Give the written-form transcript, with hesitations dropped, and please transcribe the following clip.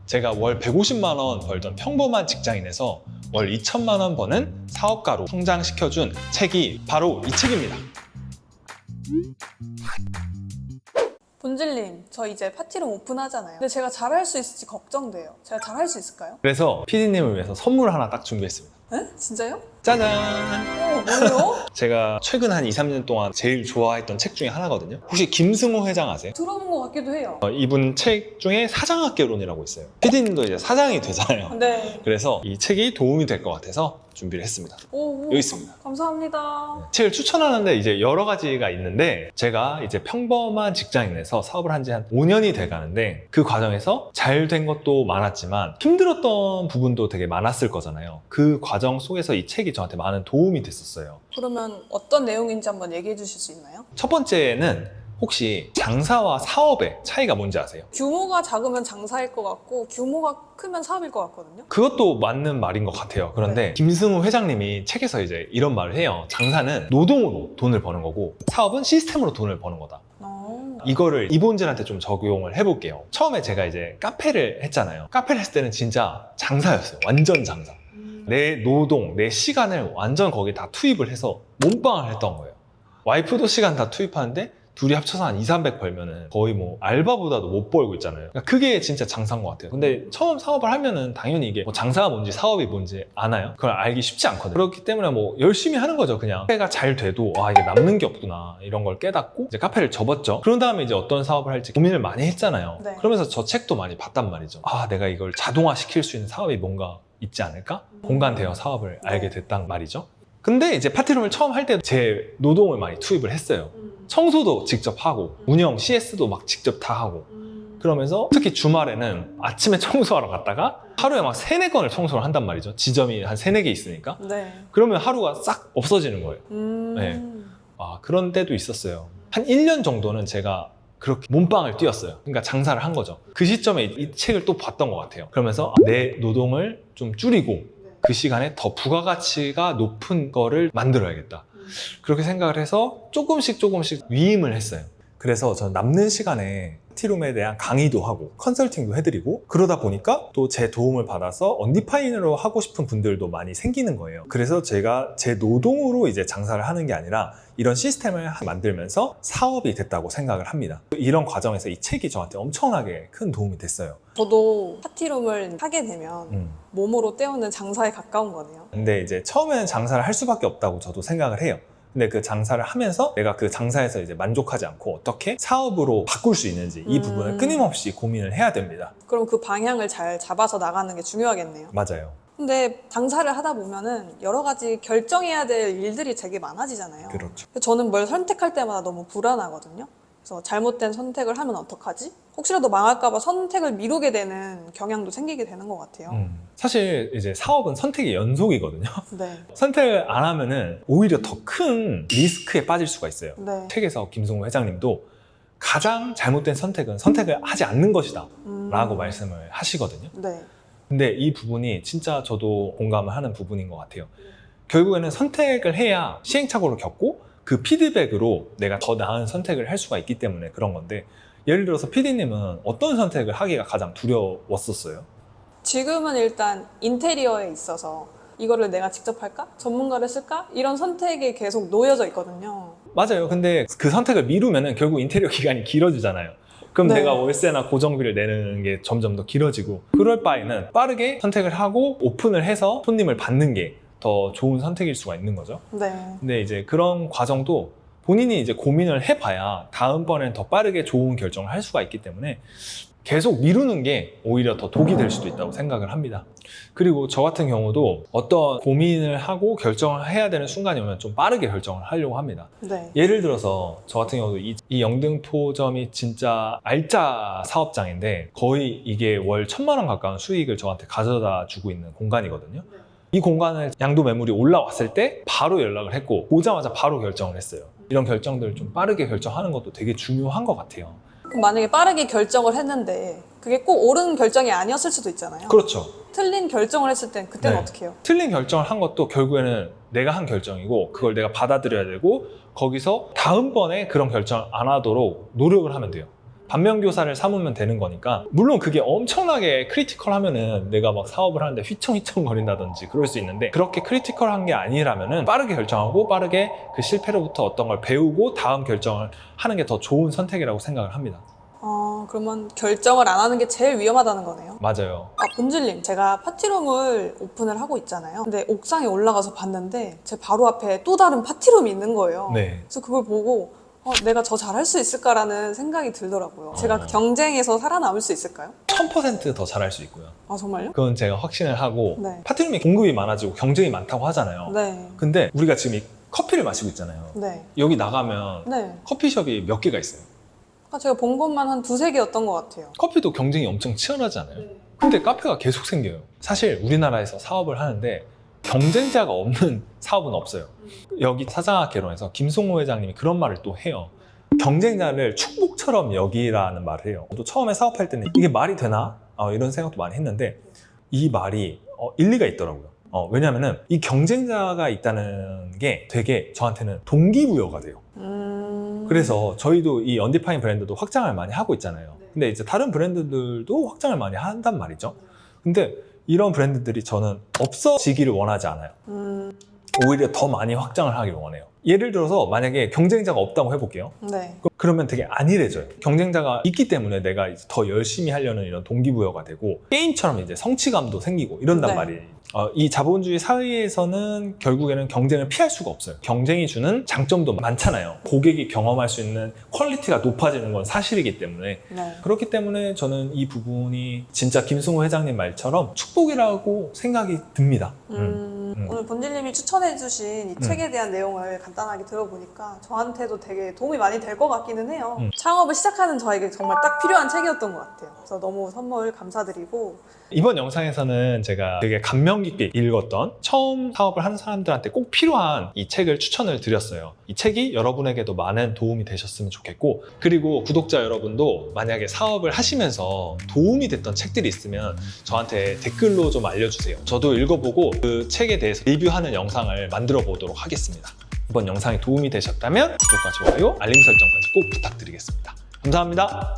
제가 월 150만 원 벌던 평범한 직장인에서 월 2천만 원 버는 사업가로 성장시켜준 책이 바로 이 책입니다. 본질님, 저 이제 파티룸 오픈하잖아요. 근데 제가 잘할 수 있을지 걱정돼요. 제가 잘할 수 있을까요? 그래서 PD님을 위해서 선물 하나 딱 준비했습니다. 에? 진짜요? 짜잔! 뭐예요? 제가 최근 한 2, 3년 동안 제일 좋아했던 책 중에 하나거든요. 혹시 김승호 회장 아세요? 들어본 것 같기도 해요. 이분 책 중에 사장학개론이라고 있어요. PD님도 이제 사장이 되잖아요. 네. 그래서 이 책이 도움이 될 것 같아서 준비를 했습니다. 오, 여기 있습니다. 감사합니다. 책을 추천하는데 이제 여러 가지가 있는데, 제가 이제 평범한 직장인에서 사업을 한 지 한 5년이 돼 가는데, 그 과정에서 잘 된 것도 많았지만 힘들었던 부분도 되게 많았을 거잖아요. 그 과정 속에서 이 책이 저한테 많은 도움이 됐었어요. 그러면 어떤 내용인지 한번 얘기해 주실 수 있나요? 첫 번째는 혹시 장사와 사업의 차이가 뭔지 아세요? 규모가 작으면 장사일 것 같고 규모가 크면 사업일 것 같거든요. 그것도 맞는 말인 것 같아요. 그런데 김승우 회장님이 책에서 이제 이런 말을 해요. 장사는 노동으로 돈을 버는 거고 사업은 시스템으로 돈을 버는 거다. 이거를 이본질한테 좀 적용을 해볼게요. 처음에 제가 이제 카페를 했잖아요. 카페를 했을 때는 진짜 장사였어요. 완전 장사. 내 노동, 내 시간을 완전 거기에 다 투입을 해서 몸빵을 했던 거예요. 와이프도 시간 다 투입하는데 둘이 합쳐서 한 2, 300 벌면은 거의 뭐 알바보다도 못 벌고 있잖아요. 그러니까 그게 진짜 장사인 것 같아요. 근데 처음 사업을 하면은 당연히 이게 뭐 장사가 뭔지 사업이 뭔지 아나요? 그걸 알기 쉽지 않거든요. 그렇기 때문에 뭐 열심히 하는 거죠. 그냥 카페가 잘 돼도 이게 남는 게 없구나 이런 걸 깨닫고 이제 카페를 접었죠. 그런 다음에 이제 어떤 사업을 할지 고민을 많이 했잖아요. 네. 그러면서 저 책도 많이 봤단 말이죠. 내가 이걸 자동화 시킬 수 있는 사업이 뭔가 있지 않을까? 공간 대여 사업을 알게 됐단 말이죠. 근데 이제 파티룸을 처음 할 때 제 노동을 많이 투입을 했어요. 청소도 직접 하고 운영, CS도 막 직접 다 하고, 그러면서 특히 주말에는 아침에 청소하러 갔다가 하루에 막 3, 4건을 청소를 한단 말이죠. 지점이 한 3, 4개 있으니까. 네. 그러면 하루가 싹 없어지는 거예요. 네. 그런 때도 있었어요. 한 1년 정도는 제가 그렇게 몸빵을 뛰었어요. 그러니까 장사를 한 거죠. 그 시점에 이 책을 또 봤던 것 같아요. 그러면서 내 노동을 좀 줄이고 그 시간에 더 부가가치가 높은 거를 만들어야겠다. 그렇게 생각을 해서 조금씩 위임을 했어요. 그래서 저는 남는 시간에 파티룸에 대한 강의도 하고 컨설팅도 해드리고, 그러다 보니까 또 제 도움을 받아서 언디파인으로 하고 싶은 분들도 많이 생기는 거예요. 그래서 제가 제 노동으로 이제 장사를 하는 게 아니라 이런 시스템을 만들면서 사업이 됐다고 생각을 합니다. 이런 과정에서 이 책이 저한테 엄청나게 큰 도움이 됐어요. 저도 파티룸을 하게 되면 몸으로 때우는 장사에 가까운 거네요. 근데 이제 처음에는 장사를 할 수밖에 없다고 저도 생각을 해요. 근데 그 장사를 하면서 내가 그 장사에서 이제 만족하지 않고 어떻게 사업으로 바꿀 수 있는지 이 부분을 끊임없이 고민을 해야 됩니다. 그럼 그 방향을 잘 잡아서 나가는 게 중요하겠네요. 맞아요. 근데 장사를 하다 보면은 여러 가지 결정해야 될 일들이 되게 많아지잖아요. 그렇죠. 저는 뭘 선택할 때마다 너무 불안하거든요. 그래서 잘못된 선택을 하면 어떡하지? 혹시라도 망할까봐 선택을 미루게 되는 경향도 생기게 되는 것 같아요. 사실 이제 사업은 선택의 연속이거든요. 네. 선택을 안 하면은 오히려 더 큰 리스크에 빠질 수가 있어요. 네. 책에서 김승우 회장님도 가장 잘못된 선택은 선택을 하지 않는 것이다 라고 말씀을 하시거든요. 네. 근데 이 부분이 진짜 저도 공감을 하는 부분인 것 같아요. 결국에는 선택을 해야 시행착오를 겪고 그 피드백으로 내가 더 나은 선택을 할 수가 있기 때문에 그런 건데, 예를 들어서 PD님은 어떤 선택을 하기가 가장 두려웠었어요? 지금은 일단 인테리어에 있어서 이거를 내가 직접 할까? 전문가를 쓸까? 이런 선택에 계속 놓여져 있거든요. 맞아요. 근데 그 선택을 미루면은 결국 인테리어 기간이 길어지잖아요. 그럼 네. 내가 월세나 고정비를 내는 게 점점 더 길어지고, 그럴 바에는 빠르게 선택을 하고 오픈을 해서 손님을 받는 게 더 좋은 선택일 수가 있는 거죠. 네. 근데 이제 그런 과정도 본인이 이제 고민을 해봐야 다음번엔 더 빠르게 좋은 결정을 할 수가 있기 때문에 계속 미루는 게 오히려 더 독이 될 수도 있다고 생각을 합니다. 그리고 저 같은 경우도 어떤 고민을 하고 결정을 해야 되는 순간이 오면 좀 빠르게 결정을 하려고 합니다. 네. 예를 들어서 저 같은 경우도 이 영등포점이 진짜 알짜 사업장인데 거의 이게 월 1,000만 원 가까운 수익을 저한테 가져다 주고 있는 공간이거든요. 이 공간을 양도 매물이 올라왔을 때 바로 연락을 했고 오자마자 바로 결정을 했어요. 이런 결정들을 좀 빠르게 결정하는 것도 되게 중요한 것 같아요. 그럼 만약에 빠르게 결정을 했는데 그게 꼭 옳은 결정이 아니었을 수도 있잖아요. 그렇죠. 틀린 결정을 했을 땐 그때는 네. 어떻게 해요? 틀린 결정을 한 것도 결국에는 내가 한 결정이고 그걸 내가 받아들여야 되고 거기서 다음번에 그런 결정을 안 하도록 노력을 하면 돼요. 반면교사를 삼으면 되는 거니까 물론 그게 엄청나게 크리티컬하면은 내가 막 사업을 하는데 휘청휘청거린다든지 그럴 수 있는데 그렇게 크리티컬한 게 아니라면은 빠르게 결정하고 빠르게 그 실패로부터 어떤 걸 배우고 다음 결정을 하는 게 더 좋은 선택이라고 생각을 합니다. 그러면 결정을 안 하는 게 제일 위험하다는 거네요. 맞아요. 본질님, 제가 파티룸을 오픈을 하고 있잖아요. 근데 옥상에 올라가서 봤는데 제 바로 앞에 또 다른 파티룸이 있는 거예요. 네. 그래서 그걸 보고 내가 더 잘할 수 있을까라는 생각이 들더라고요. 제가 그 경쟁에서 살아남을 수 있을까요? 1000% 더 잘할 수 있고요. 정말요? 그건 제가 확신을 하고 네. 파티룸이 공급이 많아지고 경쟁이 많다고 하잖아요. 네. 근데 우리가 지금 이 커피를 마시고 있잖아요. 네. 여기 나가면 네. 커피숍이 몇 개가 있어요. 제가 본 것만 한 2-3개였던 것 같아요. 커피도 경쟁이 엄청 치열하잖아요. 근데 카페가 계속 생겨요. 사실 우리나라에서 사업을 하는데 경쟁자가 없는 사업은 없어요. 여기 사장학개론에서 김송호 회장님이 그런 말을 또 해요. 경쟁자를 축복처럼 여기라는 말을 해요. 또 처음에 사업할 때는 이게 말이 되나? 이런 생각도 많이 했는데 이 말이 일리가 있더라고요. 왜냐면은 이 경쟁자가 있다는 게 되게 저한테는 동기부여가 돼요. 그래서 저희도 이 언디파인 브랜드도 확장을 많이 하고 있잖아요. 근데 이제 다른 브랜드들도 확장을 많이 한단 말이죠. 근데 이런 브랜드들이 저는 없어지기를 원하지 않아요. 오히려 더 많이 확장을 하길 원해요. 예를 들어서 만약에 경쟁자가 없다고 해볼게요. 네. 그러면 되게 안일해져요. 경쟁자가 있기 때문에 내가 이제 더 열심히 하려는 이런 동기부여가 되고 게임처럼 이제 성취감도 생기고 이런단 네. 말이에요. 이 자본주의 사회에서는 결국에는 경쟁을 피할 수가 없어요. 경쟁이 주는 장점도 많잖아요. 고객이 경험할 수 있는 퀄리티가 높아지는 건 사실이기 때문에 네. 그렇기 때문에 저는 이 부분이 진짜 김승호 회장님 말처럼 축복이라고 생각이 듭니다. 오늘 본질님이 추천해주신 이 책에 대한 내용을 간단하게 들어보니까 저한테도 되게 도움이 많이 될 것 같기는 해요. 창업을 시작하는 저에게 정말 딱 필요한 책이었던 것 같아요. 그래서 너무 선물 감사드리고 이번 영상에서는 제가 되게 감명 깊게 읽었던 처음 사업을 하는 사람들한테 꼭 필요한 이 책을 추천을 드렸어요. 이 책이 여러분에게도 많은 도움이 되셨으면 좋겠고 그리고 구독자 여러분도 만약에 사업을 하시면서 도움이 됐던 책들이 있으면 저한테 댓글로 좀 알려주세요. 저도 읽어보고 그 책에 대해서 리뷰하는 영상을 만들어 보도록 하겠습니다. 이번 영상이 도움이 되셨다면 구독과 좋아요, 알림 설정까지 꼭 부탁드리겠습니다. 감사합니다.